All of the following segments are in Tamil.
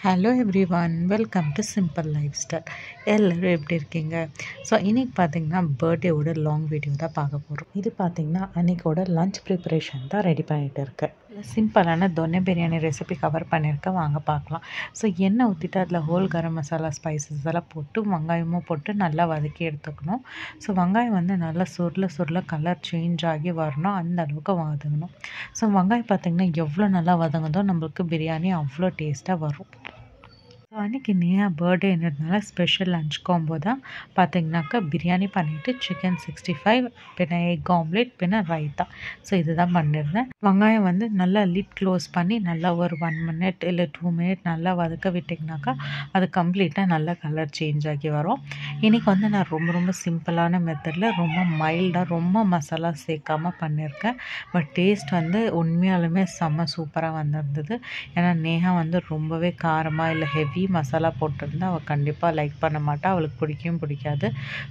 Hello everyone, welcome to simple life style. எல்லோரும் எப்படி இருக்கீங்க? ஸோ இன்றைக்கி பார்த்தீங்கன்னா பர்த்டேவோட லாங் வீடியோ தான் பார்க்க போகிறோம். இது பார்த்தீங்கன்னா அன்றைக்கோட லஞ்ச் ப்ரிப்பரேஷன் தான் ரெடி பண்ணிகிட்டு இருக்கேன். சிம்பிளான தொன்னை பிரியாணி ரெசிபி கவர் பண்ணியிருக்கேன், வாங்க பார்க்கலாம். ஸோ எண்ணெய் ஊற்றிட்டு அதில் ஹோல் கரம் மசாலா ஸ்பைசஸ் எல்லாம் போட்டு வெங்காயமும் போட்டு நல்லா வதக்கி எடுத்துக்கணும். ஸோ வெங்காயம் வந்து நல்லா சுருள கலர் சேஞ்ச் ஆகி வரணும், அந்த அளவுக்கு வதங்கணும். ஸோ வெங்காயம் பார்த்திங்கன்னா எவ்வளோ நல்லா வதங்குதோ நம்மளுக்கு பிரியாணி அவ்வளோ டேஸ்ட்டாக வரும். ஸோ அன்றைக்கி நேஹா பர்த்டேன்றதுனால ஸ்பெஷல் லஞ்ச் காம்போ தான் பார்த்திங்கனாக்கா பிரியாணி பண்ணிவிட்டு சிக்கன் 65 பின்ன எக் ஆம்லேட் பின்ன ரைத்தா. ஸோ இதுதான் பண்ணியிருந்தேன். வெங்காயம் வந்து நல்லா லிட் க்ளோஸ் பண்ணி நல்லா ஒரு 1 மினிட் இல்லை 2 மினிட் நல்லா வதக்க விட்டிங்கனாக்கா அது கம்ப்ளீட்டாக நல்லா கலர் சேஞ்ச் ஆகி வரும். இன்றைக்கி வந்து நான் ரொம்ப சிம்பிளான மெத்தடில் ரொம்ப மைல்டாக ரொம்ப மசாலா சேர்க்காமல் பண்ணியிருக்கேன். பட் டேஸ்ட் வந்து உண்மையாலுமே செம்ம சூப்பராக வந்திருந்தது. ஏன்னா நேஹா வந்து ரொம்பவே காரமாக இல்லை ஹெவி மசாலா போட்டிருந்தா அவள் கண்டிப்பாக லைக் பண்ண மாட்டாள், அவளுக்கு பிடிக்காது.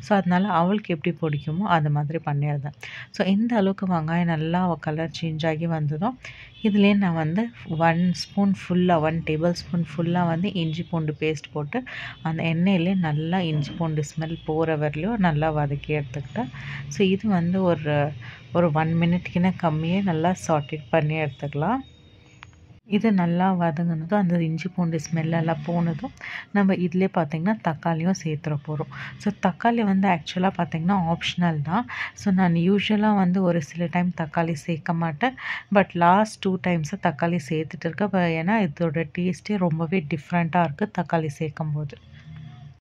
ஸோ அதனால் அவளுக்கு எப்படி பிடிக்குமோ அது மாதிரி பண்ணியிருந்தேன். ஸோ இந்த அளவுக்கு வெங்காயம் நல்லா கலர் சேஞ்ச் ஆகி வந்ததும் இதுலேயே நான் வந்து 1 டேபிள் ஸ்பூன் ஃபுல்லாக வந்து இஞ்சி பூண்டு பேஸ்ட் போட்டு அந்த எண்ணெயிலே நல்லா இஞ்சி பூண்டு ஸ்மெல் போகிற வரலையும் நல்லா வதக்கி எடுத்துக்கிட்டேன். ஸோ இது வந்து ஒரு 1 மினிட்கின கம்மியே நல்லா சாட்டேட் பண்ணி எடுத்துக்கலாம். இது நல்லா வதங்கினதும் அந்த இஞ்சி பூண்டு ஸ்மெல்லெல்லாம் போனதும் நம்ம இதிலே பார்த்திங்கன்னா தக்காளியும் சேர்த்துற போகிறோம். ஸோ தக்காளி வந்து ஆக்சுவலாக பார்த்திங்கன்னா ஆப்ஷனல் தான். ஸோ நான் யூஸ்வலாக வந்து ஒரு சில டைம் தக்காளி சேர்க்க மாட்டேன். பட் லாஸ்ட் 2 டைம்ஸாக தக்காளி சேர்த்துட்டு இருக்கேன். ஏன்னா இதோட டேஸ்ட்டே ரொம்பவே டிஃப்ரெண்ட்டாக இருக்குது தக்காளி சேர்க்கும்போது.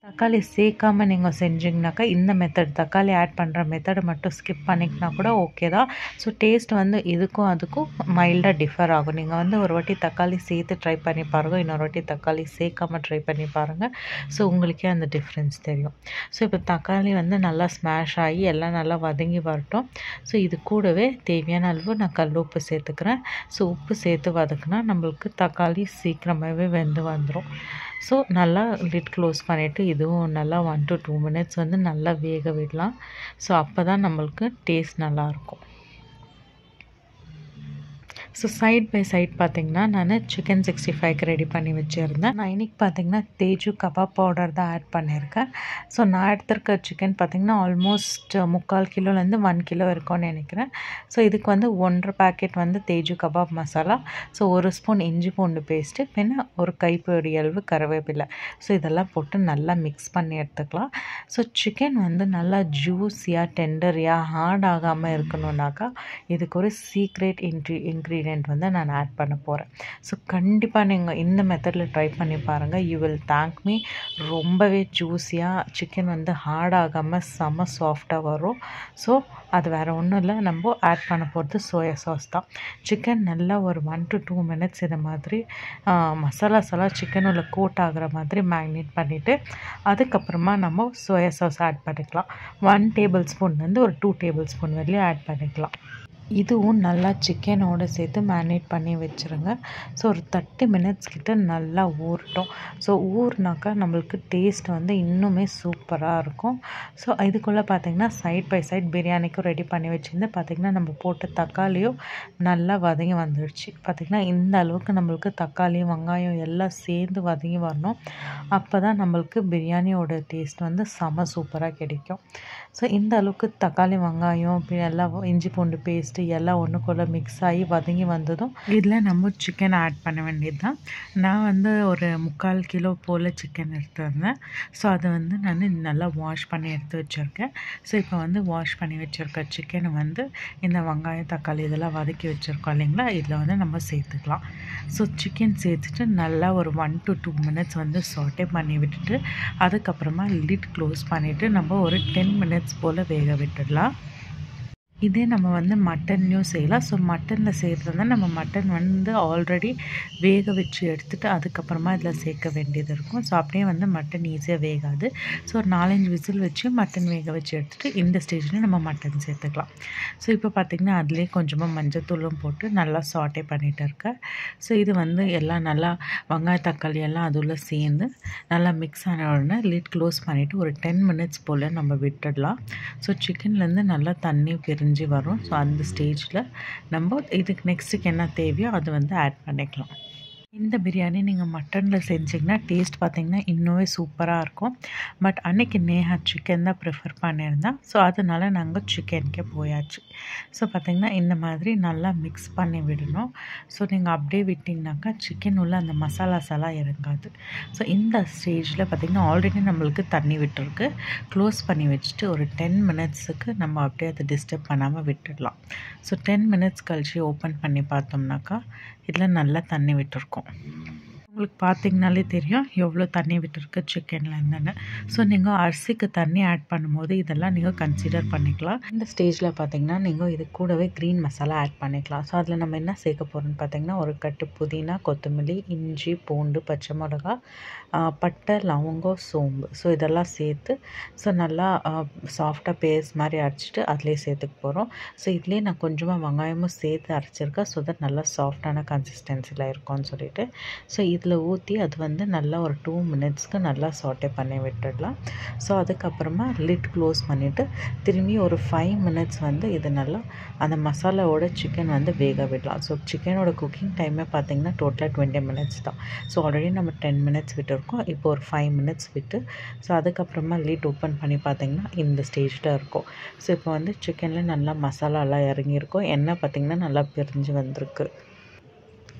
தக்காளி சேர்க்காமல் நீங்கள் செஞ்சிங்கனாக்கா இந்த மெத்தட் தக்காளி ஆட் பண்ணுற மெத்தடை மட்டும் ஸ்கிப் பண்ணிக்கினா கூட ஓகே தான். ஸோ டேஸ்ட் வந்து இதுக்கும் அதுக்கும் மைல்டாக டிஃபர் ஆகும். நீங்கள் வந்து ஒரு வாட்டி தக்காளி சேர்த்து ட்ரை பண்ணி பாருங்கள், இன்னொரு வாட்டி தக்காளி சேர்க்காமல் ட்ரை பண்ணி பாருங்கள். ஸோ உங்களுக்கே அந்த டிஃப்ரென்ஸ் தெரியும். ஸோ இப்போ தக்காளி வந்து நல்லா ஸ்மாஷ் ஆகி எல்லாம் நல்லா வதங்கி வரட்டும். ஸோ இது கூடவே தேவையான அளவு நான் கல் உப்பு சேர்த்துக்கிறேன். ஸோ உப்பு சேர்த்து வதக்குனா நம்மளுக்கு தக்காளி சீக்கிரமாகவே வெந்து வந்துடும். ஸோ நல்லா லிட் க்ளோஸ் பண்ணிவிட்டு இதுவும் நல்லா 1 to 2 மினிட்ஸ் வந்து நல்லா வேக விடலாம். ஸோ அப்போ தான் நம்மளுக்கு டேஸ்ட் நல்லாயிருக்கும். ஸோ சைட் பை சைட் பார்த்திங்கன்னா நான் சிக்கன் 65க்கு ரெடி பண்ணி வச்சுருந்தேன். நான் இன்றைக்கி பார்த்திங்கன்னா தேஜு கபாப் பவுடர் தான் ஆட் பண்ணியிருக்கேன். ஸோ நான் எடுத்திருக்க சிக்கன் பார்த்திங்கன்னா ஆல்மோஸ்ட் 3/4 கிலோலேருந்து 1 கிலோ இருக்கும்னு நினைக்கிறேன். ஸோ இதுக்கு வந்து 1.5 பேக்கெட் வந்து Teju kebab masala, so 1 spoon இஞ்சி பூண்டு பேஸ்ட்டு, பின்ன ஒரு கைப்பிடி அளவு கருவேப்பிலை. ஸோ இதெல்லாம் போட்டு நல்லா மிக்ஸ் பண்ணி எடுத்துக்கலாம். ஸோ சிக்கன் வந்து நல்லா ஜூஸியாக டெண்டரியாக ஹார்ட் ஆகாமல் இருக்கணுன்னாக்கா இதுக்கு ஒரு சீக்ரெட் இன்க்ரீடியன்ட் வந்து நான் ஆட் பண்ண போகிறேன். ஸோ கண்டிப்பாக நீங்கள் இந்த மெத்தடில் ட்ரை பண்ணி பாருங்கள். You will thank me. ரொம்பவே ஜூஸியாக சிக்கன் வந்து ஹார்ட் ஆகாமல் செம்ம சாஃப்டாக வரும். ஸோ அது வேறு ஒன்றும் இல்லை, நம்ம ஆட் பண்ண போகிறது சோயா சாஸ் தான். சிக்கன் நல்லா ஒரு 1 to 2 மினிட்ஸ் இதை மாதிரி மசாலாஸ் எல்லாம் சிக்கன் உள்ள கோட் ஆகிற மாதிரி மேக்னேட் பண்ணிவிட்டு அதுக்கப்புறமா நம்ம சோயா சாஸ் ஆட் பண்ணிக்கலாம். 1 டேபிள் ஸ்பூன்லேருந்து ஒரு 2 டேபிள் ஸ்பூன் வரையும் ஆட் பண்ணிக்கலாம். இதுவும் நல்லா சிக்கனோடு சேர்த்து மேரினேட் பண்ணி வச்சுருங்க. ஸோ ஒரு 30 மினிட்ஸ் கிட்ட நல்லா ஊறட்டும். ஸோ ஊறினாக்கா நம்மளுக்கு டேஸ்ட் வந்து இன்னுமே சூப்பராக இருக்கும். ஸோ இதுக்குள்ளே பார்த்திங்கன்னா சைட் பை சைட் பிரியாணிக்கும் ரெடி பண்ணி வச்சுருந்து பார்த்திங்கன்னா நம்ம போட்ட தக்காளியும் நல்லா வதங்கி வந்துடுச்சு. பார்த்திங்கன்னா இந்த அளவுக்கு நம்மளுக்கு தக்காளி வெங்காயம் எல்லாம் சேர்ந்து வதங்கி வரணும். அப்போ தான் நம்மளுக்கு பிரியாணியோட டேஸ்ட் வந்து செம சூப்பராக கிடைக்கும். ஸோ இந்த அளவுக்கு தக்காளி வெங்காயம் எல்லாம் இஞ்சி பூண்டு பேஸ்ட் எல்லாம் ஒன்றுக்குள்ள மிக்ஸ் ஆகி வதங்கி வந்ததும் இதில் நம்ம சிக்கன் ஆட் பண்ண வேண்டியது தான். நான் வந்து ஒரு 3/4 கிலோ போல் சிக்கன் எடுத்துருந்தேன். ஸோ அதை வந்து நான் நல்லா வாஷ் பண்ணி எடுத்து வச்சுருக்கேன். ஸோ இப்போ வந்து வாஷ் பண்ணி வச்சுருக்க சிக்கனை வந்து இந்த வெங்காயம் தக்காளி இதெல்லாம் வதக்கி வச்சுருக்கோம் இல்லைங்களா, இதில் வந்து நம்ம சேர்த்துக்கலாம். ஸோ சிக்கன் சேர்த்துட்டு நல்லா ஒரு 1 to 2 மினிட்ஸ் வந்து சாட்டே பண்ணி விட்டுட்டு அதுக்கப்புறமா லிட் க்ளோஸ் பண்ணிவிட்டு நம்ம ஒரு 10 மினிட்ஸ் போல் வேக விட்டுடலாம். இதே நம்ம வந்து மட்டன்லையும் செய்யலாம். ஸோ மட்டனில் செய்கிறதுனா நம்ம மட்டன் வந்து ஆல்ரெடி வேக வச்சு எடுத்துகிட்டு அதுக்கப்புறமா இதில் சேர்க்க வேண்டியது இருக்கும். ஸோ அப்படியே வந்து மட்டன் ஈஸியாக வேகாது. ஸோ ஒரு 4-5 விசில் வச்சு மட்டன் வேக வச்சு எடுத்துகிட்டு இந்த ஸ்டேஜ்லேயும் நம்ம மட்டன் சேர்த்துக்கலாம். ஸோ இப்போ பார்த்திங்கன்னா அதிலே கொஞ்சமாக மஞ்சத்தூளும் போட்டு நல்லா சாட்டே பண்ணிகிட்டு இருக்கேன். ஸோ இது வந்து எல்லாம் நல்லா வெங்காய தக்காளி எல்லாம் அதுள்ள சேர்ந்து நல்லா மிக்ஸ் ஆன உடனே லிட் க்ளோஸ் பண்ணிவிட்டு ஒரு 10 மினிட்ஸ் போல் நம்ம விட்டுடலாம். ஸோ சிக்கன்லேருந்து நல்லா தண்ணி பிரிஞ்சு வரும். ஸோ அந்த ஸ்டேஜில் நம்ம இதுக்கு நெக்ஸ்ட்டுக்கு என்ன தேவையோ அது வந்து ஆட் பண்ணிக்கலாம். இந்த பிரியாணி நீங்கள் மட்டனில் செஞ்சிங்கன்னா டேஸ்ட் பார்த்திங்கன்னா இன்னுமே சூப்பராக இருக்கும். பட் அன்றைக்கி நேஹா சிக்கன் தான் ப்ரிஃபர் பண்ணியிருந்தேன். ஸோ அதனால நாங்கள் சிக்கனுக்கே போயாச்சு. ஸோ பார்த்திங்கன்னா இந்த மாதிரி நல்லா மிக்ஸ் பண்ணி விடணும். ஸோ நீங்கள் அப்படியே விட்டிங்கனாக்கா சிக்கன் உள்ள அந்த மசாலாஸ் எல்லாம் இறங்காது. ஸோ இந்த ஸ்டேஜில் பார்த்திங்கன்னா ஆல்ரெடி நம்மளுக்கு தண்ணி விட்டுருக்கு. க்ளோஸ் பண்ணி வச்சுட்டு ஒரு 10 மினிட்ஸுக்கு நம்ம அப்படியே அதை டிஸ்டர்ப் பண்ணாமல் விட்டுடலாம். ஸோ 10 மினிட்ஸ் கழிச்சு ஓப்பன் பண்ணி பார்த்தோம்னாக்கா இதில் நல்லா தண்ணி விட்டுருக்கும். உங்களுக்கு பார்த்திங்கனாலே தெரியும் எவ்வளோ தண்ணி விட்டுருக்கு சிக்கனில் இருந்துன்னு. ஸோ நீங்கள் அரிசிக்கு தண்ணி ஆட் பண்ணும்போது இதெல்லாம் நீங்கள் கன்சிடர் பண்ணிக்கலாம். இந்த ஸ்டேஜில் பார்த்திங்கன்னா நீங்கள் இது கூடவே க்ரீன் மசாலா ஆட் பண்ணிக்கலாம். ஸோ அதில் நம்ம என்ன சேர்க்க போகிறோம்னு பார்த்திங்கன்னா ஒரு கட்டு புதினா, கொத்தமல்லி, இஞ்சி, பூண்டு, பச்சை மிளகா, பட்டை, லவங்கம், சோம்பு. ஸோ இதெல்லாம் சேர்த்து ஸோ நல்லா சாஃப்டாக பேஸ்ட் மாதிரி அரைச்சிட்டு அதிலே சேர்த்துக்க போகிறோம். ஸோ இதுலேயே நான் கொஞ்சமாக வெங்காயமும் சேர்த்து அரைச்சிருக்கேன். ஸோ தட் நல்லா சாஃப்டான கன்சிஸ்டன்சியில் இருக்கும்னு சொல்லிட்டு ஸோ இதில் ஊற்றி அது வந்து நல்லா ஒரு 2 மினிட்ஸ்க்கு நல்லா சாட்டே பண்ணி விட்டுடலாம். ஸோ அதுக்கப்புறமா லிட் க்ளோஸ் பண்ணிவிட்டு திரும்பி ஒரு 5 மினிட்ஸ் வந்து இது நல்லா அந்த மசாலாவோட சிக்கன் வந்து வேக விடலாம். ஸோ சிக்கனோட குக்கிங் டைமே பார்த்திங்கன்னா டோட்டலாக 20 மினிட்ஸ் தான். ஸோ ஆல்ரெடி நம்ம 10 மினிட்ஸ் விட்டுருக்கோம். இப்போ ஒரு 5 மினிட்ஸ் விட்டு ஸோ அதுக்கப்புறமா லிட் ஓப்பன் பண்ணி பார்த்திங்கன்னா இந்த ஸ்டேஜில் இருக்கும். ஸோ இப்போ வந்து சிக்கனில் நல்லா மசாலாலாம் இறங்கியிருக்கும். எண்ணெய் பார்த்திங்கன்னா நல்லா பிரிஞ்சு வந்திருக்கு.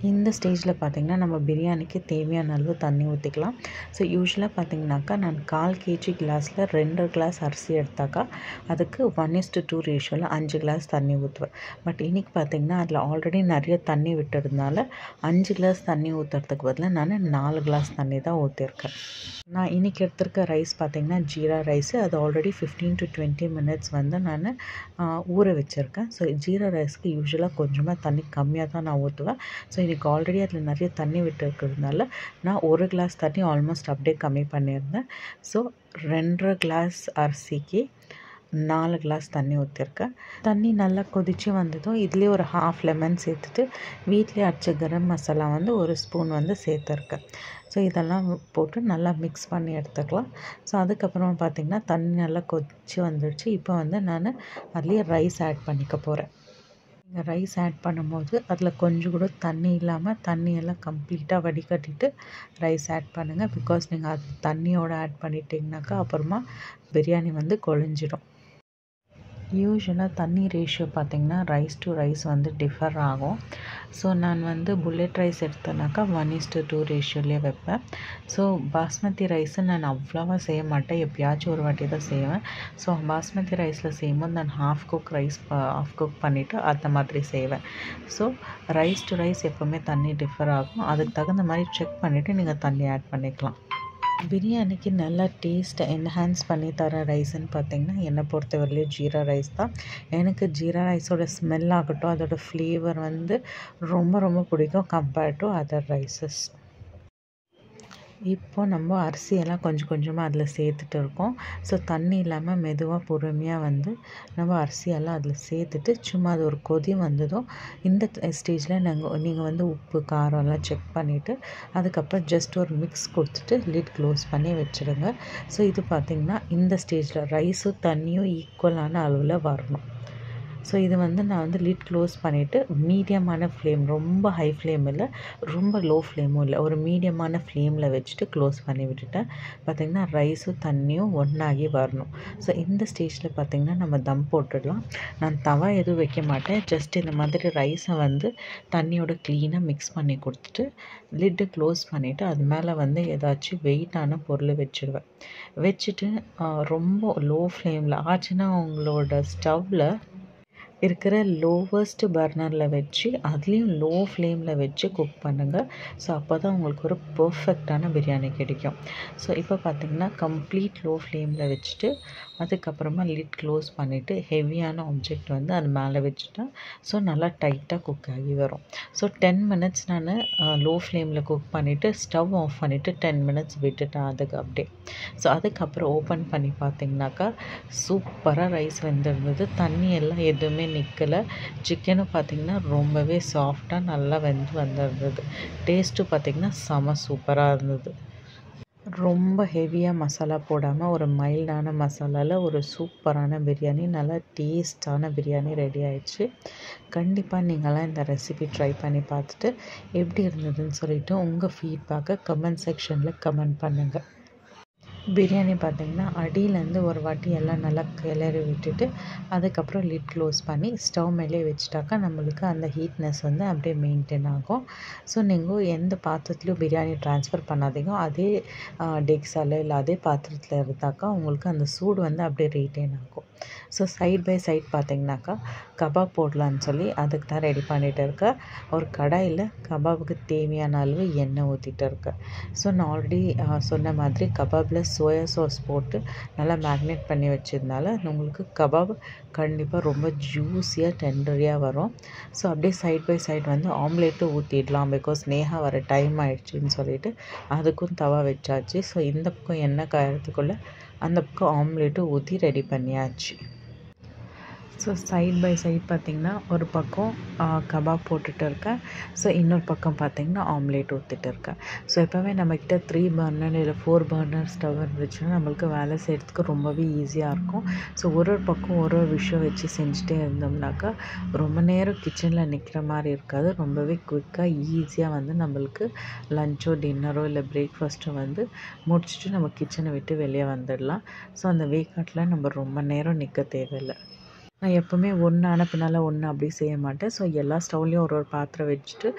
இந்த ஸ்டேஜில் பார்த்திங்கன்னா நம்ம பிரியாணிக்கு தேவையான அளவு தண்ணி ஊற்றிக்கலாம். ஸோ யூஸ்வலாக பார்த்திங்கனாக்கா நான் 1/4 kg கிளாஸில் 2 கிளாஸ் அரிசி எடுத்தாக்கா அதுக்கு 1:2 ரேஷியோவில் 5 கிளாஸ் தண்ணி ஊற்றுவேன். பட் இன்றைக்கி பார்த்திங்கன்னா அதில் ஆல்ரெடி நிறைய தண்ணி விட்டுறதுனால 5 கிளாஸ் தண்ணி ஊற்றுறதுக்கு பதிலாக நான் 4 கிளாஸ் தண்ணி தான் ஊற்றிருக்கேன். நான் இன்றைக்கி எடுத்திருக்க ரைஸ் பார்த்திங்கன்னா ஜீரா ரைஸு. அது ஆல்ரெடி 15 to 20 மினிட்ஸ் வந்து நான் ஊற வச்சுருக்கேன். ஸோ ஜீரா ரைஸ்க்கு யூஸ்வலாக கொஞ்சமாக தண்ணி கம்மியாக தான் நான் ஊற்றுவேன். ஸோ இன்றைக்கி ஆல்ரெடி அதில் நிறைய தண்ணி விட்டு இருக்கிறதுனால நான் 1 கிளாஸ் தண்ணி ஆல்மோஸ்ட் அப்படியே கம்மி பண்ணியிருந்தேன். ஸோ 2.5 கிளாஸ் அரிசிக்கு 4 கிளாஸ் தண்ணி ஊற்றிருக்கேன். தண்ணி நல்லா கொதித்து வந்ததும் இதுலேயே ஒரு 1/2 லெமன் சேர்த்துட்டு வீட்டிலே அரைச்ச கரம் மசாலா வந்து 1 ஸ்பூன் வந்து சேர்த்துருக்கேன். ஸோ இதெல்லாம் போட்டு நல்லா மிக்ஸ் பண்ணி எடுத்துக்கலாம். ஸோ அதுக்கப்புறமா பார்த்திங்கன்னா தண்ணி நல்லா கொதித்து வந்துடுச்சு. இப்போ வந்து நான் அதுலேயே ரைஸ் ஆட் பண்ணிக்க போகிறேன். நீங்கள் ரைஸ் ஆட் பண்ணும்போது அதில் கொஞ்சம் கூட தண்ணி இல்லாமல் தண்ணியெல்லாம் கம்ப்ளீட்டாக வடிகட்டிட்டு ரைஸ் ஆட் பண்ணுங்கள். பிகாஸ் நீங்கள் அது தண்ணியோடு ஆட் பண்ணிட்டீங்கனாக்கா அப்புறமா பிரியாணி வந்து குழஞ்சிடும். யூஸ்வலாக தண்ணி ரேஷியோ பார்த்திங்கன்னா ரைஸ் டு ரைஸ் வந்து டிஃபர் ஆகும். ஸோ நான் வந்து புல்லெட் ரைஸ் எடுத்தேனாக்கா 1:2 ரேஷியோலேயே வைப்பேன். ஸோ பாஸ்மதி ரைஸு நான் அவ்வளோவா செய்ய மாட்டேன். எப்பயாச்சும் ஒரு வாட்டி தான் செய்வேன். ஸோ பாஸ்மதி ரைஸில் செய்யும்போது நான் ஹாஃப் குக் பண்ணிவிட்டு அந்த மாதிரி செய்வேன். ஸோ ரைஸ் டு ரைஸ் எப்போவுமே தண்ணி டிஃபர் ஆகும். அதுக்கு தகுந்த மாதிரி செக் பண்ணிவிட்டு நீங்கள் தண்ணி ஆட் பண்ணிக்கலாம். பிரியாணிக்கு நல்லா டேஸ்ட்டை என்ஹான்ஸ் பண்ணி தர ரைஸ்ன்னு பார்த்திங்கன்னா என்னை பொறுத்தவரையிலையும் ஜீரா ரைஸ் தான். எனக்கு ஜீரா ரைஸோட ஸ்மெல் ஆகட்டும் அதோடய ஃப்ளேவர் வந்து ரொம்ப ரொம்ப பிடிக்கும் கம்பேர்ட் டு அதர் ரைஸஸ். இப்போது நம்ம அரிசியெல்லாம் கொஞ்சம் கொஞ்சமாக அதில் சேர்த்துட்டு இருக்கோம். ஸோ தண்ணி இல்லாமல் மெதுவாக பொறுமையாக வந்து நம்ம அரிசியெல்லாம் அதில் சேர்த்துட்டு சும்மா அது ஒரு கொதி வந்ததும் இந்த ஸ்டேஜில் நீங்கள் வந்து உப்பு காரம்லாம் செக் பண்ணிவிட்டு அதுக்கப்புறம் ஜஸ்ட் ஒரு மிக்ஸ் கொடுத்துட்டு லிட் க்ளோஸ் பண்ணி வச்சுடுங்க. ஸோ இது பார்த்திங்கன்னா இந்த ஸ்டேஜில் ரைஸும் தண்ணியும் ஈக்குவலான அளவில் வரணும். ஸோ இது வந்து நான் வந்து லிட் க்ளோஸ் பண்ணிவிட்டு மீடியமான ஃப்ளேம், ரொம்ப ஹை ஃப்ளேம் இல்லை ரொம்ப லோ ஃப்ளேமும் இல்லை, ஒரு மீடியமான ஃப்ளேமில் வச்சுட்டு க்ளோஸ் பண்ணி விட்டுட்டேன். பார்த்திங்கன்னா ரைஸும் தண்ணியும் ஒன்றாகி வரணும். ஸோ இந்த ஸ்டேஜில் பார்த்திங்கன்னா நம்ம தம் போட்டுடலாம். நான் தவா எதுவும் வைக்க மாட்டேன். ஜஸ்ட் இந்த மாதிரி ரைஸை வந்து தண்ணியோட க்ளீனாக மிக்ஸ் பண்ணி கொடுத்துட்டு லிட்டு க்ளோஸ் பண்ணிவிட்டு அது மேலே வந்து ஏதாச்சும் வெயிட்டான பொருள் வச்சுடுவேன். வச்சுட்டு ரொம்ப லோ ஃப்ளேமில் ஆச்சுன்னா உங்களோட ஸ்டவ்வில் இருக்கிற லோவஸ்ட் பர்னரில் வச்சு அதுலேயும் லோ ஃப்ளேமில் வச்சு குக் பண்ணுங்கள். ஸோ அப்போ தான் உங்களுக்கு ஒரு பர்ஃபெக்டான பிரியாணி கிடைக்கும். ஸோ இப்போ பார்த்திங்கன்னா கம்ப்ளீட் லோ ஃப்ளேமில் வச்சுட்டு அதுக்கப்புறமா லிட் க்ளோஸ் பண்ணிவிட்டு ஹெவியான ஆப்ஜெக்ட் வந்து அது மேலே வச்சுட்டேன். ஸோ நல்லா டைட்டாக குக் ஆகி வரும். ஸோ 10 மினிட்ஸ் நான் லோ ஃப்ளேமில் குக் பண்ணிவிட்டு ஸ்டவ் ஆஃப் பண்ணிவிட்டு 10 மினிட்ஸ் விட்டுட்டேன் அதுக்கு அப்படியே. ஸோ அதுக்கப்புறம் ஓப்பன் பண்ணி பார்த்திங்கனாக்கா சூப்பராக ரைஸ் வெந்திருந்தது. தண்ணி எல்லாம் எதுவுமே நிற்கலை. சிக்கனும் பார்த்திங்கன்னா ரொம்பவே சாஃப்டாக நல்லா வெந்து வந்திருந்தது. டேஸ்ட்டு பார்த்திங்கன்னா செம சூப்பராக இருந்தது. ரொம்ப ஹெவியாக மசாலா போடாமல் ஒரு மைல்டான மசாலாவில் ஒரு சூப்பரான பிரியாணி, நல்லா டேஸ்டான பிரியாணி ரெடி ஆயிடுச்சு. கண்டிப்பாக நீங்களாம் இந்த ரெசிபி ட்ரை பண்ணி பார்த்துட்டு எப்படி இருந்ததுன்னு சொல்லிவிட்டு உங்கள் ஃபீட்பேக்கை கமெண்ட் செக்ஷனில் கமெண்ட் பண்ணுங்கள். பிரியாணி பார்த்திங்கன்னா அடியிலேருந்து ஒரு வாட்டி எல்லாம் நல்லா கிளறி விட்டுட்டு அதுக்கப்புறம் லிட் க்ளோஸ் பண்ணி ஸ்டவ் மேலே வச்சுட்டாக்கா நம்மளுக்கு அந்த ஹீட்னஸ் வந்து அப்படியே மெயின்டைன் ஆகும். ஸோ நீங்கள் எந்த பாத்திரத்துலையும் பிரியாணி ட்ரான்ஸ்ஃபர் பண்ணாதீங்க, அதே டெக்ஸால் இல்லை அதே பாத்திரத்தில் இருந்தாக்கா உங்களுக்கு அந்த சூடு வந்து அப்படியே ரீட்டைன் ஆகும். ஸோ சைட் பை சைட் பார்த்திங்கனாக்கா கபாப் போடலான்னு சொல்லி அதுக்கு தான் ரெடி பண்ணிகிட்டு இருக்கேன். ஒரு கடாயில் கபாபுக்கு தேவையான அளவு எண்ணெய் ஊற்றிட்டு இருக்கேன். ஸோ நான் ஆல்ரெடி சொன்ன மாதிரி கபாபில் சோயா சாஸ் போட்டு நல்லா மேக்னேட் பண்ணி வச்சதுனால உங்களுக்கு கபாப் கண்டிப்பாக ரொம்ப ஜூஸியாக டெண்டரியாக வரும். ஸோ அப்படியே சைட் பை சைட் வந்து ஆம்லேட்டும் ஊற்றிடலாம், பிகாஸ் நேஹா வர டைம் ஆயிடுச்சுன்னு சொல்லிட்டு அதுக்கும் தவா வச்சாச்சு. ஸோ இந்த பக்கம் எண்ணெய் காயறதுக்குள்ளே அந்த பக்கம் ஆம்லேட்டும் ஊற்றி ரெடி பண்ணியாச்சு. ஸோ சைட் பை சைட் பார்த்திங்கன்னா ஒரு பக்கம் கபாப் போட்டுட்டு இருக்கேன். ஸோ இன்னொரு பக்கம் பார்த்திங்கன்னா ஆம்லேட் ஊற்றிட்டு இருக்கேன். ஸோ எப்போவுமே நம்மக்கிட்ட 3 பர்னர் இல்லை 4 பர்னர் ஸ்டவ் இருந்துச்சுன்னா நம்மளுக்கு வேலை செய்கிறதுக்கு ரொம்பவே ஈஸியாக இருக்கும். ஸோ ஒரு பக்கம் ஒரு விஷயம் வச்சு செஞ்சுட்டே இருந்தோம்னாக்கா ரொம்ப நேரம் கிச்சனில் நிற்கிற மாதிரி இருக்காது. ரொம்பவே குயிக்காக ஈஸியாக வந்து நம்மளுக்கு லஞ்சோ டின்னரோ இல்லை பிரேக்ஃபாஸ்ட்டோ வந்து முடிச்சுட்டு நம்ம கிச்சனை விட்டு வெளியே வந்துடலாம். ஸோ அந்த வேக்காட்டில் நம்ம ரொம்ப நேரம் நிற்க தேவையில்லை. நான் எப்போவுமே ஒன்று அனுப்பினால ஒன்று அப்படி செய்ய மாட்டேன். ஸோ எல்லா ஸ்டவ்லேயும் ஒரு பாத்திரம் வச்சுட்டு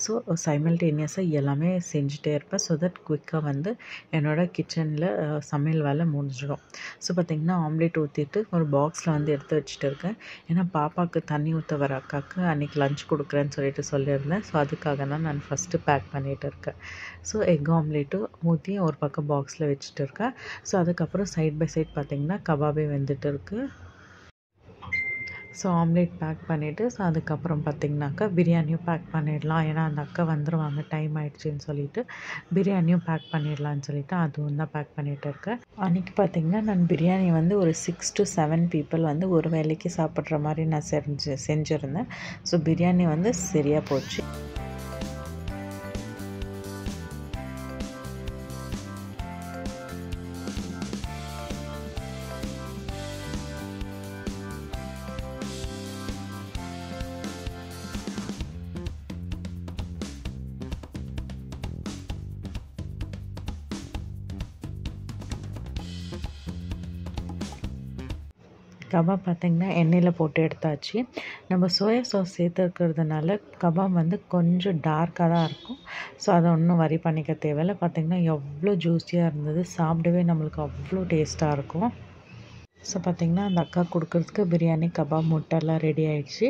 ஸோ சைமல்டேனியஸாக எல்லாமே செஞ்சுட்டே இருப்பேன். ஸோ தட் குயிக்காக வந்து என்னோடய கிச்சனில் சமையல் வேலை முடிஞ்சிடும். ஸோ பார்த்திங்கன்னா ஆம்லேட் ஊற்றிட்டு ஒரு பாக்ஸில் வந்து எடுத்து வச்சுட்டு இருக்கேன். ஏன்னா பாப்பாவுக்கு தண்ணி ஊற்ற வர அக்காவுக்கு அன்றைக்கி லஞ்ச் கொடுக்குறேன்னு சொல்லிட்டு சொல்லியிருந்தேன். ஸோ அதுக்காக தான் நான் ஃபஸ்ட்டு பேக் பண்ணிகிட்டு இருக்கேன். ஸோ எக் ஆம்லேட்டும் ஊற்றி ஒரு பக்கம் பாக்ஸில் வச்சுட்டு இருக்கேன். ஸோ அதுக்கப்புறம் சைட் பை சைட் பார்த்திங்கன்னா கபாபே வெந்துட்டு இருக்குது. ஸோ ஆம்லேட் பேக் பண்ணிவிட்டு ஸோ அதுக்கப்புறம் பார்த்திங்கனாக்கா பிரியாணியும் பேக் பண்ணிடலாம். ஏன்னா அந்த அக்கா வந்துடுவாங்க டைம் ஆகிடுச்சின்னு சொல்லிவிட்டு பிரியாணியும் பேக் பண்ணிடலான்னு சொல்லிவிட்டு அதுவும் தான் பேக் பண்ணிகிட்டு இருக்கேன். அன்றைக்கி பார்த்திங்கன்னா நான் பிரியாணி வந்து ஒரு 6 to 7 பீப்புள் வந்து ஒரு வேளைக்கு சாப்பிட்ற மாதிரி நான் செஞ்சுருந்தேன். ஸோ பிரியாணி வந்து சரியாக போச்சு. கபாப் பார்த்திங்கன்னா எண்ணெயில் போட்டு எடுத்தாச்சு. நம்ம சோயா சாஸ் சேர்த்துருக்கிறதுனால கபாப் வந்து கொஞ்சம் டார்க்காக தான் இருக்கும். ஸோ அதை ஒன்றும் வரி பண்ணிக்க தேவையில்லை. பார்த்திங்கன்னா எவ்வளோ ஜூஸியாக இருந்தது, சாப்பிடவே நம்மளுக்கு அவ்வளோ டேஸ்ட்டாக இருக்கும். ஸோ பார்த்திங்கன்னா அந்த அக்கா கொடுக்குறதுக்கு பிரியாணி கபாப் முட்டைலாம் ரெடி ஆகிடுச்சு.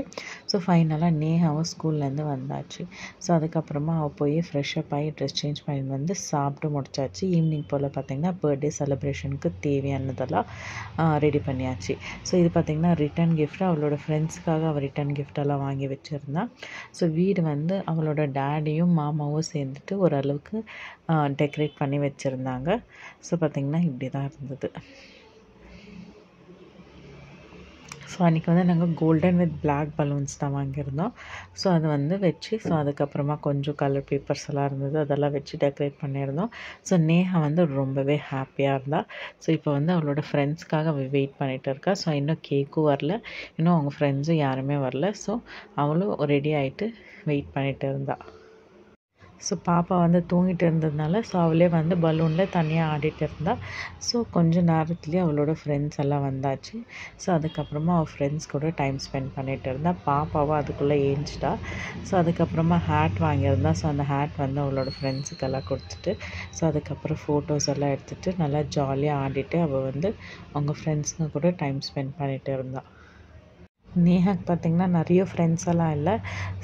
ஸோ ஃபைனலாக நேஹாவும் ஸ்கூல்லேருந்து வந்தாச்சு. ஸோ அதுக்கப்புறமா அவள் போய் ஃப்ரெஷ்அப் ஆகி ட்ரெஸ் சேஞ்ச் பண்ணி வந்து சாப்பிட்டு முடிச்சாச்சு. ஈவினிங் போல் பார்த்திங்கன்னா பர்த்டே செலிப்ரேஷனுக்கு தேவையானதெல்லாம் ரெடி பண்ணியாச்சு. ஸோ இது பார்த்திங்கன்னா ரிட்டன் கிஃப்ட், அவளோட ஃப்ரெண்ட்ஸுக்காக அவள் ரிட்டன் கிஃப்டெல்லாம் வாங்கி வச்சுருந்தான். ஸோ வீடு வந்து அவளோட டேடியும் மாமாவும் சேர்ந்துட்டு ஓரளவுக்கு டெக்கரேட் பண்ணி வச்சுருந்தாங்க. ஸோ பார்த்திங்கன்னா இப்படி தான் இருந்தது. ஸோ அன்றைக்கி வந்து நாங்கள் கோல்டன் வித் பிளாக் பலூன்ஸ் தான் வாங்கியிருந்தோம். ஸோ அது வந்து வச்சு ஸோ அதுக்கப்புறமா கொஞ்சம் கலர் பேப்பர்ஸ் எல்லாம் இருந்தது, அதெல்லாம் வச்சு டெக்கரேட் பண்ணியிருந்தோம். ஸோ நேஹா வந்து ரொம்பவே ஹாப்பியாக இருந்தாள். ஸோ இப்போ வந்து அவளோட ஃப்ரெண்ட்ஸ்க்காக வெயிட் பண்ணிகிட்டு இருக்கா. ஸோ இன்னும் கேக்கும் வரல, இன்னும் அவங்க ஃப்ரெண்ட்ஸும் யாருமே வரல. ஸோ அவளும் ரெடி ஆகிட்டு வெயிட் பண்ணிகிட்டு இருந்தாள். ஸோ பாப்பா வந்து தூங்கிட்டு இருந்ததுனால ஸோ அவளே வந்து பலூனில் தனியாக ஆடிட்டு இருந்தாள். ஸோ கொஞ்சம் நேரத்துலேயே அவளோட ஃப்ரெண்ட்ஸ் எல்லாம் வந்தாச்சு. ஸோ அதுக்கப்புறமா அவள் ஃப்ரெண்ட்ஸ் கூட டைம் ஸ்பெண்ட் பண்ணிகிட்டு இருந்தாள். பாப்பாவும் அதுக்குள்ளே ஏஞ்சிட்டா. ஸோ அதுக்கப்புறமா ஹேட் வாங்கியிருந்தா. ஸோ அந்த ஹேட் வந்து அவளோட ஃப்ரெண்ட்ஸுக்கெல்லாம் கொடுத்துட்டு ஸோ அதுக்கப்புறம் ஃபோட்டோஸ் எல்லாம் எடுத்துகிட்டு நல்லா ஜாலியாக ஆடிட்டு அவள் வந்து அவங்க ஃப்ரெண்ட்ஸுங்க கூட டைம் ஸ்பெண்ட் பண்ணிகிட்டு இருந்தாள். நேஹாக்கு பார்த்திங்கன்னா நிறைய ஃப்ரெண்ட்ஸ் எல்லாம் இல்லை.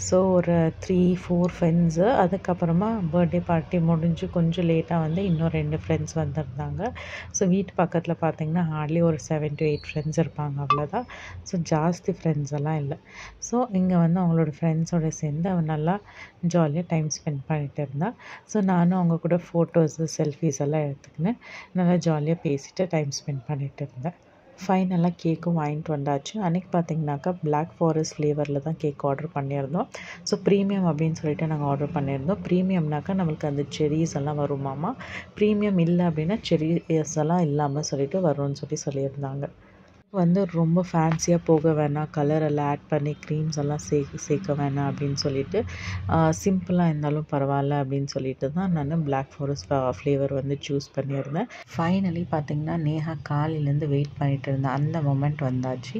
ஸோ ஒரு 3-4 ஃப்ரெண்ட்ஸு. அதுக்கப்புறமா பர்த்டே பார்ட்டி முடிஞ்சு கொஞ்சம் லேட்டாக வந்து இன்னும் 2 ஃப்ரெண்ட்ஸ் வந்திருந்தாங்க. ஸோ வீட்டு பக்கத்தில் பார்த்திங்கன்னா ஹார்ட்லி ஒரு 7 to 8 ஃப்ரெண்ட்ஸ் இருப்பாங்க, அவ்வளோதான். ஸோ ஜாஸ்தி ஃப்ரெண்ட்ஸ் எல்லாம் இல்லை. ஸோ இங்கே வந்து அவங்களோட ஃப்ரெண்ட்ஸோடு சேர்ந்து அவன் நல்லா ஜாலியாக டைம் ஸ்பெண்ட் பண்ணிகிட்டு இருந்தாள். ஸோ நானும் அவங்க கூட ஃபோட்டோஸு செல்ஃபீஸ் எல்லாம் எடுத்துக்கினேன் நல்லா ஜாலியாக பேசிவிட்டு டைம் ஸ்பெண்ட் பண்ணிகிட்டு இருந்தேன். ஃபைனலாக கேக்கும் வாங்கிட்டு வந்தாச்சு. அன்றைக்கி பார்த்திங்கனாக்கா பிளாக் ஃபாரஸ்ட் ஃப்ளேவரில் தான் கேக் ஆர்டர் பண்ணியிருந்தோம். ஸோ ப்ரீமியம் அப்படின்னு சொல்லிட்டு நாங்கள் ஆர்டர் பண்ணியிருந்தோம். ப்ரீமியம்னாக்கா நம்மளுக்கு அந்த செரீஸ் எல்லாம் வருமாமா. ப்ரீமியம் இல்லை அப்படின்னா செரீஸ் எல்லாம் இல்லாமல் சொல்லிட்டு வரும்னு சொல்லியிருந்தாங்க. வந்து ரொம்ப ஃபேன்சியாக போக வேணாம், கலர் எல்லாம் ஆட் பண்ணி க்ரீம்ஸ் எல்லாம் சேர்க்க வேணாம் அப்படின்னு சொல்லிட்டு சிம்பிளாக இருந்தாலும் பரவாயில்ல அப்படின்னு சொல்லிட்டு தான் நான் பிளாக் ஃபாரஸ்ட் ஃப்ளேவர் வந்து சூஸ் பண்ணியிருந்தேன். ஃபைனலி பார்த்திங்கன்னா நேஹா காலையிலேருந்து வெயிட் பண்ணிகிட்டு இருந்தேன். அந்த மொமெண்ட் வந்தாச்சு.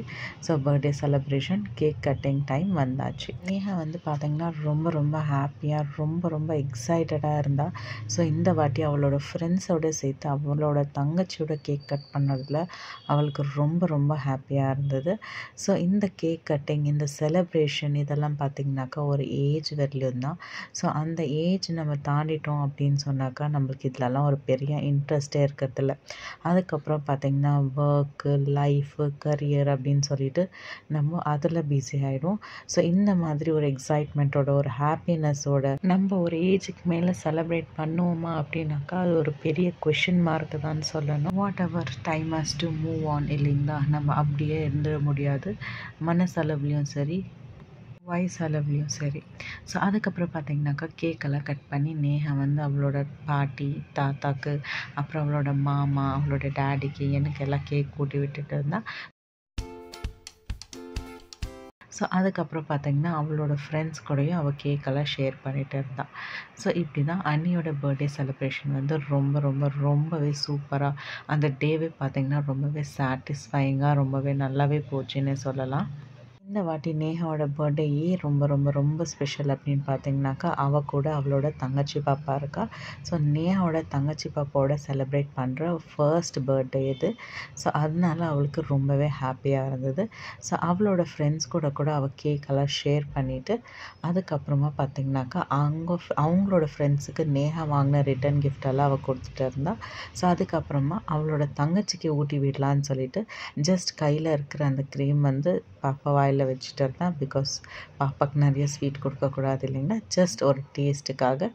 So birthday celebration cake cutting time வந்தாச்சு. நேஹா வந்து பார்த்திங்கன்னா ரொம்ப ஹாப்பியாக ரொம்ப எக்ஸைட்டடாக இருந்தாள். ஸோ இந்த வாட்டி அவளோட ஃப்ரெண்ட்ஸோடு சேர்த்து அவளோட தங்கச்சியோட கேக் கட் பண்ணதில் அவளுக்கு ரொம்ப ஹாப்பியாக இருந்தது. ஸோ இந்த கேக் கட்டிங், இந்த செலிப்ரேஷன் இதெல்லாம் பார்த்திங்கனாக்கா ஒரு ஏஜ் வரலையும் தான். ஸோ அந்த ஏஜ் நம்ம தாண்டிட்டோம் அப்படின்னு சொன்னாக்கா நம்மளுக்கு இதிலலாம் ஒரு பெரிய இன்ட்ரெஸ்டே இருக்கிறதில்ல. அதுக்கப்புறம் பார்த்திங்கன்னா ஒர்க்கு, லைஃபு, கரியர் அப்படின்னு சொல்லிட்டு நம்ம அதில் பிஸி ஆகிடும். ஸோ இந்த மாதிரி ஒரு எக்ஸைட்மெண்ட்டோட, ஒரு ஹாப்பினஸோட நம்ம ஒரு ஏஜுக்கு மேலே செலிப்ரேட் பண்ணுவோமா அப்படின்னாக்கா அது ஒரு பெரிய கொஷின் மார்க்கு தான் சொல்லணும். What ever time has to move on இல்லைங்களா? நம்ம அப்படியே இருந்துட முடியாது. மனசளவுலையும் சரி, வயசளவுலையும் சரி. ஸோ அதுக்கப்புறம் பார்த்திங்கனாக்கா கேக்கெல்லாம் கட் பண்ணி நேஹா வந்து அவளோட பாட்டி, தாத்தாக்கு, அப்புறம் அவளோட மாமா, அவளோட டேடிக்கு, எனக்கு எல்லாம் கேக் கூட்டி விட்டுட்டு இருந்தால். ஸோ அதுக்கப்புறம் பார்த்திங்கன்னா அவளோட ஃப்ரெண்ட்ஸ் கூடயும் அவள் கேக்கெல்லாம் ஷேர் பண்ணிகிட்டு இருந்தாள். ஸோ இப்படி தான் அண்ணியோட பர்த்டே செலிப்ரேஷன் வந்து ரொம்பவே சூப்பராக அந்த டேவே பார்த்திங்கன்னா ரொம்பவே சாட்டிஸ்ஃபையிங்காக ரொம்பவே நல்லாவே போச்சுன்னு சொல்லலாம். இந்த வாட்டி நேஹாவோட பர்த்டே ரொம்ப ஸ்பெஷல் அப்படின்னு பார்த்திங்கனாக்கா அவள் கூட அவளோட தங்கச்சி பாப்பா இருக்கா. ஸோ நேஹாவோட தங்கச்சி பாப்பாவோட செலிப்ரேட் பண்ணுற ஃபர்ஸ்ட் பர்த்டே இது. ஸோ அதனால அவளுக்கு ரொம்பவே ஹாப்பியாக இருந்தது. ஸோ அவளோட ஃப்ரெண்ட்ஸ் கூட அவள் கேக்கெல்லாம் ஷேர் பண்ணிவிட்டு அதுக்கப்புறமா பார்த்திங்கனாக்கா அவங்களோட ஃப்ரெண்ட்ஸுக்கு நேஹா வாங்கின ரிட்டன் கிஃப்டெல்லாம் அவள் கொடுத்துட்டு இருந்தாள். ஸோ அதுக்கப்புறமா அவளோட தங்கச்சிக்கு ஊட்டி விடலான்னு சொல்லிட்டு ஜஸ்ட் கையில் இருக்கிற அந்த க்ரீம் வந்து பாப்பா வாயில் வச்சுட்டு இருந்தேன். பிகாஸ் பாப்பாவுக்கு நிறைய ஸ்வீட் கொடுக்கக்கூடாது இல்லைங்களா. ஜஸ்ட் ஒரு டேஸ்ட்டுக்காக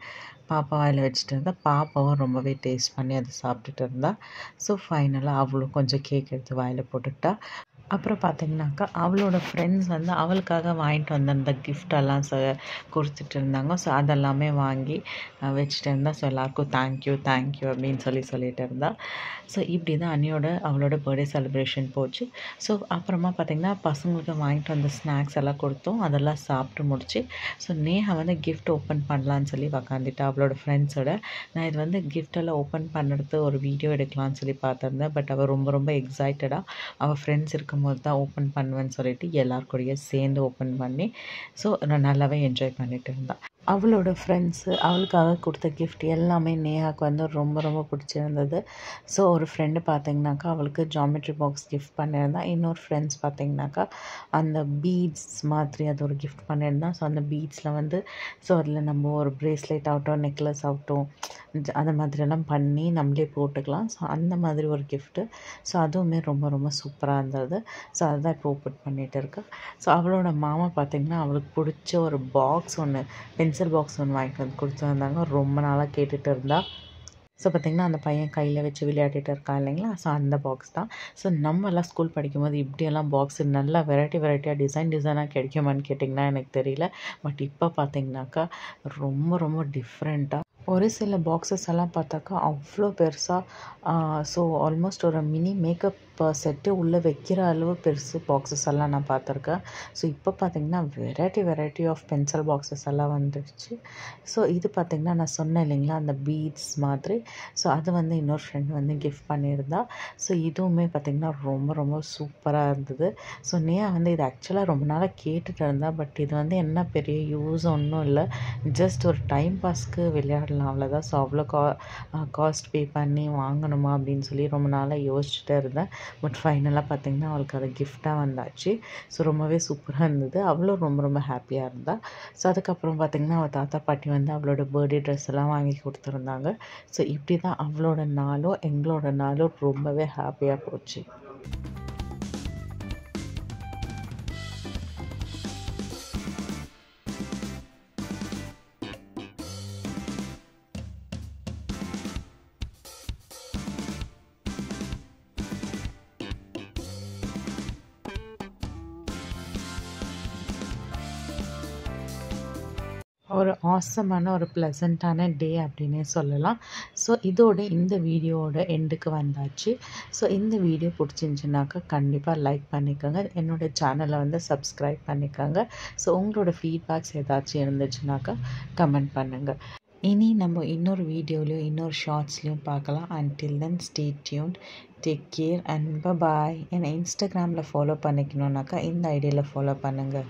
பாப்பா வாயில் வச்சுட்டு இருந்தால் பாப்பாவும் ரொம்பவே டேஸ்ட் பண்ணி அதை சாப்பிட்டுட்டு இருந்தா. ஸோ ஃபைனலாக அவளும் கொஞ்சம் கேக் எடுத்து வாயில் போட்டுக்கிட்டா. அப்புறம் பார்த்திங்கனாக்கா அவளோட ஃப்ரெண்ட்ஸ் வந்து அவளுக்காக வாங்கிட்டு வந்த அந்த கிஃப்டெல்லாம் கொடுத்துட்டு இருந்தாங்க. ஸோ அதெல்லாமே வாங்கி வச்சுட்டு இருந்தா. ஸோ எல்லாருக்கும் தேங்க்யூ அப்படின்னு சொல்லிட்டு இருந்தா. ஸோ இப்படி தான் அவளோட பர்த்டே செலிப்ரேஷன் போச்சு. ஸோ அப்புறமா பார்த்திங்கன்னா பசங்களுக்கு வாங்கிட்டு வந்த ஸ்நாக்ஸ் எல்லாம் கொடுத்தோம். அதெல்லாம் சாப்பிட்டு முடிச்சு ஸோ நேஹா வந்து கிஃப்ட் ஓப்பன் பண்ணலான்னு சொல்லி உக்காந்துட்டா அவளோட ஃப்ரெண்ட்ஸோட. நான் இது வந்து கிஃப்டெல்லாம் ஓப்பன் பண்ணுறது ஒரு வீடியோ எடுக்கலான்னு சொல்லி பார்த்துருந்தேன். பட் அவள் ரொம்ப எக்ஸைட்டடாக அவள் ஃப்ரெண்ட்ஸ் இருக்கும்போது தான் ஓப்பன் பண்ணுவேன்னு சொல்லிட்டு எல்லாருக்கூடயே சேர்ந்து ஓப்பன் பண்ணி ஸோ நான் நல்லாவே என்ஜாய் பண்ணிட்டு இருந்தாள். அவளோட ஃப்ரெண்ட்ஸு அவளுக்காக கொடுத்த கிஃப்ட் எல்லாமே நேஹாவுக்கு வந்து ரொம்ப பிடிச்சிருந்தது. ஸோ ஒரு ஃப்ரெண்டு பார்த்திங்கனாக்கா அவளுக்கு ஜாமெட்ரி பாக்ஸ் கிஃப்ட் பண்ணியிருந்தா. இன்னொரு ஃப்ரெண்ட்ஸ் பார்த்திங்கனாக்கா அந்த பீட்ஸ் மாதிரி அது ஒரு கிஃப்ட் பண்ணியிருந்தான். ஸோ அந்த பீட்ஸில் வந்து ஸோ அதில் நம்ம ஒரு ப்ரேஸ்லெட் ஆகட்டும், நெக்லஸ் ஆகட்டும், அந்த மாதிரியெல்லாம் பண்ணி நம்மளே போட்டுக்கலாம். ஸோ அந்த மாதிரி ஒரு கிஃப்ட்டு. ஸோ அதுவுமே ரொம்ப சூப்பராக இருந்தது. ஸோ அதுதான் இப்போ ஓப்பன் பண்ணிகிட்டு இருக்கா. ஸோ அவளோட மாமா பார்த்திங்கன்னா அவளுக்கு பிடிச்ச ஒரு பாக்ஸ் ஒன்று, பென்சில் பாக்ஸ் ஒன்று வாங்கிட்டு வந்து கொடுத்துருந்தாங்க. ரொம்ப நாளாக கேட்டுட்டு இருந்தா. ஸோ பார்த்திங்கன்னா அந்த பையன் கையில் வச்சு விளையாடிட்டு இருக்கான் இல்லைங்களா. ஸோ அந்த பாக்ஸ் தான். ஸோ நம்மலாம் ஸ்கூல் படிக்கும்போது இப்படியெல்லாம் பாக்ஸு நல்லா வெரைட்டியாக டிசைனாக கிடைக்குமான்னு கேட்டிங்கன்னா எனக்கு தெரியல. பட் இப்போ பார்த்திங்கனாக்கா ரொம்ப டிஃப்ரெண்ட்டாக ஒரு சில பாக்ஸஸ் எல்லாம் பார்த்தாக்கா அவ்வளோ பெருசாக ஸோ ஆல்மோஸ்ட் ஒரு மினி மேக்கப் செட்டு உள்ளே வைக்கிற அளவு பெருசு பாக்ஸஸ் எல்லாம் நான் பார்த்துருக்கேன். ஸோ இப்போ பார்த்திங்கன்னா வெரைட்டி ஆஃப் பென்சில் பாக்ஸஸ் எல்லாம் வந்துடுச்சு. ஸோ இது பார்த்திங்கன்னா நான் சொன்னேன் இல்லைங்களா அந்த பீட்ஸ் மாதிரி. ஸோ அது வந்து இன்னொரு ஃப்ரெண்ட் வந்து கிஃப்ட் பண்ணியிருந்தா. ஸோ இதுவுமே பார்த்திங்கன்னா ரொம்ப சூப்பராக இருந்தது. ஸோ நேஹா வந்து இது ஆக்சுவலாக ரொம்ப நாளாக கேட்டுட்டு இருந்தா. பட் இது வந்து என்ன பெரிய யூஸ் ஒன்றும் இல்லை, ஜஸ்ட் ஒரு டைம் பாஸ்க்கு விளையாடலாம் அவ்வளோதான். ஸோ அவ்வளோ காஸ்ட் பே பண்ணி வாங்கணுமா அப்படின்னு சொல்லி ரொம்ப நாளாக யோசிச்சுட்டே இருந்தேன். பட் ஃபைனலாக பார்த்திங்கன்னா அவளுக்கு அது கிஃப்டாக வந்தாச்சு. ஸோ ரொம்பவே சூப்பராக இருந்தது. அவளும் ரொம்ப ஹாப்பியாக இருந்தாள். ஸோ அதுக்கப்புறம் பார்த்திங்கன்னா அவள் தாத்தா பாட்டி வந்து அவளோட பர்த்டே ட்ரெஸ் எல்லாம் வாங்கி கொடுத்துருந்தாங்க. ஸோ இப்படி தான் அவளோட நாளும் எங்களோட நாளும் ரொம்பவே ஹாப்பியாக போச்சு. ஒரு ஆசமான ஒரு ப்ளசண்ட்டான டே அப்படின்னே சொல்லலாம். ஸோ இதோட இந்த வீடியோவோட எண்டுக்கு வந்தாச்சு. ஸோ இந்த வீடியோ பிடிச்சிருந்துச்சுனாக்கா கண்டிப்பாக லைக் பண்ணிக்கோங்க. என்னோடய சேனலை வந்து சப்ஸ்கிரைப் பண்ணிக்கோங்க. ஸோ உங்களோட ஃபீட்பேக்ஸ் ஏதாச்சும் இருந்துச்சுனாக்கா கமெண்ட் பண்ணுங்கள். இனி நம்ம இன்னொரு வீடியோலையும் இன்னொரு ஷார்ட்ஸ்லையும் பார்க்கலாம். until then stay tuned, take care and bye bye. என்னை இன்ஸ்டாகிராமில் ஃபாலோ பண்ணிக்கணுன்னாக்கா இந்த ஐடியில் ஃபாலோ பண்ணுங்கள்.